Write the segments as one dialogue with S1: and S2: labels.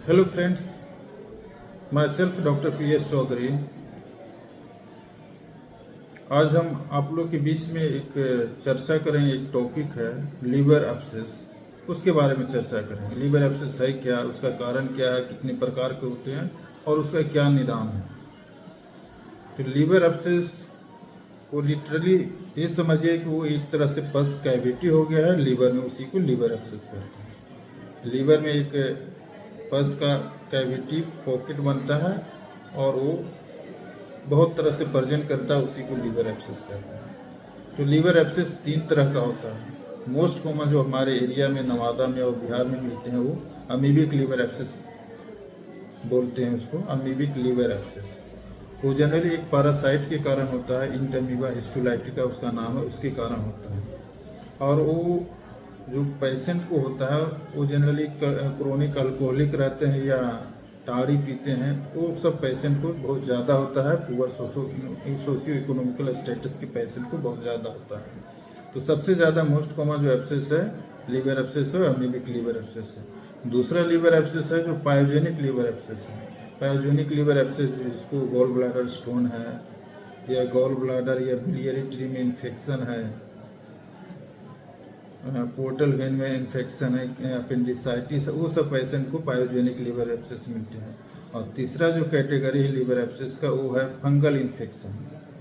S1: Hello friends, myself doctor PS Chaudhary. आज हम आप लोग के बीच में एक चर्चा करेंगे। एक टॉपिक है लीवर एब्सेस, उसके बारे में चर्चा करेंगे। लीवर एब्सेस है क्या, उसका कारण क्या है, कितने प्रकार के होते हैं और उसका क्या निदान है। तो लीवर एब्सेस को लिटरली ये समझिए कि वो एक तरह से पस कैविटी हो गया है लीवर में, उसी को लीवर एब्सेस कहते हैं। लीवर में एक पस का कैविटी पॉकेट बनता है और वो बहुत तरह से प्रेजेंट करता है, उसी को लीवर एब्सेस कहते हैं। तो लीवर एब्सेस 3 तरह का होता है। मोस्ट कॉमन जो हमारे एरिया में, नवादा में और बिहार में मिलते हैं, वो अमीबिक लीवर एब्सेस बोलते हैं उसको, अमीबिक लीवर एब्सेस। वो जनरली एक पैरासाइट के कारण होता है, इंटरमीबा हिस्टोलाइटिका उसका नाम है, उसके कारण होता है। और वो जो पेशेंट को होता है वो जनरली क्रोनिक अल्कोहलिक रहते हैं या ताड़ी पीते हैं, वो सब पेशेंट को बहुत ज़्यादा होता है। पुअर सोशियो इकोनॉमिकल स्टेटस के पेशेंट को बहुत ज़्यादा होता है। तो सबसे ज़्यादा मोस्ट कॉमन जो एब्सेस है लीवर एब्सेस है, अमीबिक लीवर एब्सेस है। दूसरा लीवर एब्सेस है जो पायोजेनिक लीवर एब्सेस है। पायोजेनिक लीवर एब्सेस जिसको गॉल ब्लैडर स्टोन है या गॉल ब्लैडर या बिलियरी ट्री में इन्फेक्शन है, पोर्टल वेन में इन्फेक्शन है, अपेंडिसाइटिस, वो सब पेशेंट को पायोजेनिक लीवर एब्सेस मिलते हैं। और तीसरा जो कैटेगरी है लीवर एब्सेस का, वो है fungal infection,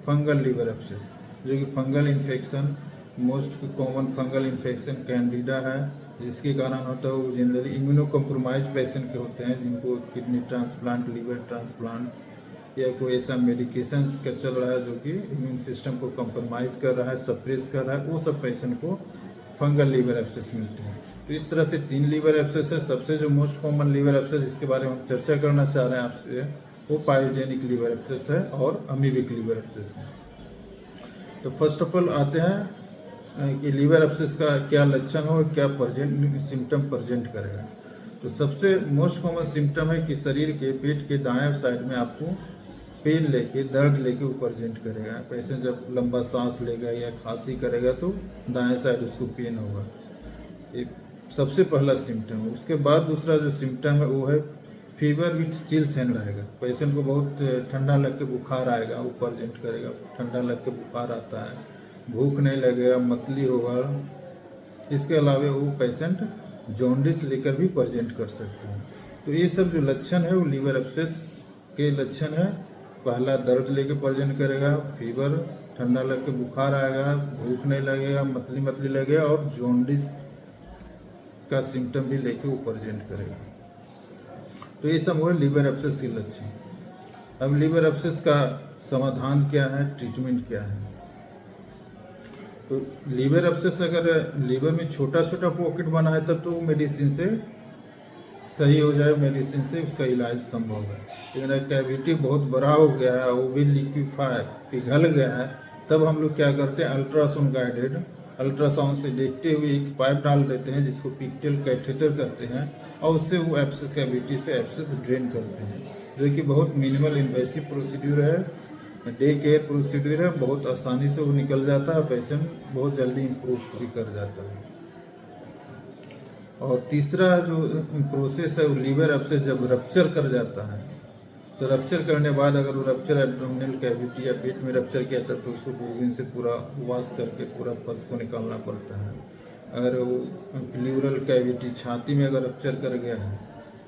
S1: fungal liver abscess. जो कि fungal infection, most common fungal infection candida है, जिसके कारण होता है वो जनरली इम्यूनो कम्प्रोमाइज पेशेंट के होते हैं, जिनको किडनी ट्रांसप्लांट, लीवर ट्रांसप्लांट या कोई ऐसा मेडिकेशन चल रहा है जो कि इम्यून सिस्टम को कंप्रोमाइज कर रहा है, सप्रेस कर रहा है, वो सब पेशेंट को फंगल लीवर एब्सेस मिलते हैं। तो इस तरह से 3 लीवर एब्सेस है। सबसे जो मोस्ट कॉमन लीवर एब्सेस जिसके बारे में हम चर्चा करना चाह रहे हैं आपसे, वो पायोजेनिक लीवर एब्सेस है और अमीबिक लीवर एब्सेस है। तो फर्स्ट ऑफ ऑल आते हैं कि लीवर एब्सेस का क्या लक्षण हो, क्या सिम्टम प्रेजेंट करेगा। तो सबसे मोस्ट कॉमन सिम्टम है कि शरीर के पेट के दाएं साइड में आपको पेन लेके, दर्द लेके वो प्रेजेंट करेगा। पेशेंट जब लंबा सांस लेगा या खांसी करेगा तो दाएं साइड उसको पेन होगा, एक सबसे पहला सिम्टम है। उसके बाद दूसरा जो सिम्टम है वो है फीवर विथ चिल्स हैंड रहेगा। पेशेंट को बहुत ठंडा लग के बुखार आएगा, वो प्रेजेंट करेगा। ठंडा लग के बुखार आता है, भूख नहीं लगेगा, मतली होगा। इसके अलावा वो पेशेंट जॉन्डिस लेकर भी प्रेजेंट कर सकते हैं। तो ये सब जो लक्षण है वो लीवर एब्सेस के लक्षण है। पहला दर्द लेके प्रेजेंट करेगा, फीवर, ठंडा लग के बुखार आएगा, भूख नहीं लगेगा, मतली मतली लगेगा और जॉन्डिस का सिम्टम भी लेके वो प्रेजेंट करेगा। तो ये सब हुआ लीवर एब्सेस के लक्षण। अब लीवर एब्सेस का समाधान क्या है, ट्रीटमेंट क्या है। तो लीवर एब्सेस अगर लीवर में छोटा छोटा पॉकेट बना है तब तो मेडिसिन से सही हो जाए, मेडिसिन से उसका इलाज संभव है। लेकिन अगर कैविटी बहुत बड़ा हो गया है, वो भी लिक्विफाई पिघल गया है, तब हम लोग क्या करते हैं, अल्ट्रासाउंड गाइडेड, अल्ट्रासाउंड से देखते हुए एक पाइप डाल देते हैं जिसको पिक्टल कैथेटर कहते हैं, और उससे वो एब्सेस कैविटी से एब्सेस ड्रेन करते हैं, जो कि बहुत मिनिमल इन्वेसिव प्रोसीड्यूर है, डे केयर प्रोसीड्यूर है। बहुत आसानी से वो निकल जाता है, पेशेंट बहुत जल्दी इम्प्रूव भी कर जाता है। और तीसरा जो प्रोसेस है वो लीवर एब्सेस जब रप्चर कर जाता है, तो रप्चर करने बाद अगर वो रप्चर एब्डोमिनल कैविटी या पेट में रप्चर किया तब तो उसको दूरबीन से पूरा वॉश करके पूरा पस को निकालना पड़ता है। अगर वो प्लूरल कैविटी, छाती में अगर रप्चर कर गया है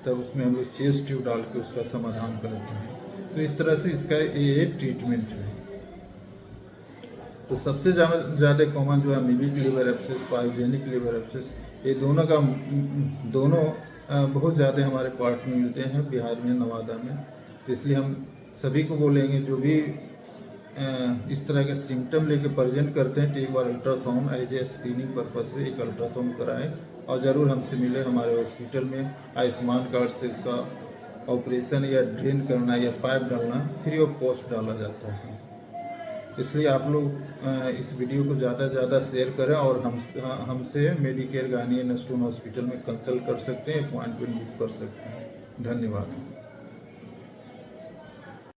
S1: तब उसमें हम लोग चेस्ट ट्यूब डाल के उसका समाधान करते हैं। तो इस तरह से इसका ये ट्रीटमेंट है। तो सबसे ज़्यादा कॉमन जो है amoebic liver abscess, pyogenic liver abscess, ये दोनों बहुत ज़्यादा हमारे पार्ट में मिलते हैं, बिहार में, नवादा में। तो इसलिए हम सभी को बोलेंगे जो भी इस तरह के सिम्टम लेके प्रेजेंट करते हैं तो एक बार ultrasound as a screening purpose से एक अल्ट्रासाउंड कराएं और ज़रूर हमसे मिले। हमारे हॉस्पिटल में आयुष्मान कार्ड से उसका ऑपरेशन या ड्रेन करना या पाइप डालना फ्री ऑफ कॉस्ट डाला जाता है। इसलिए आप लोग इस वीडियो को ज़्यादा से ज़्यादा शेयर करें और हमसे मेडिकेयर गार्नियर नेस्टोन हॉस्पिटल में कंसल्ट कर सकते हैं, अपॉइंटमेंट बुक कर सकते हैं। धन्यवाद।